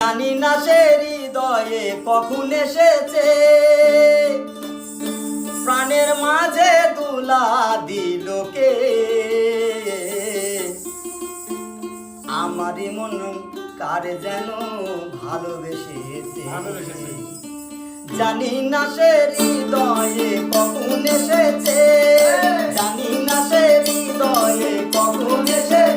জানি না সে হৃদয়ে কখন এসেছে, প্রাণের মাঝে দুলা দিল কে। আমারই মন কারে যেন ভালোবেসেছে, জানি না সে হৃদয়ে কখন এসেছে, জানি না সে হৃদয়ে কখন এসেছে।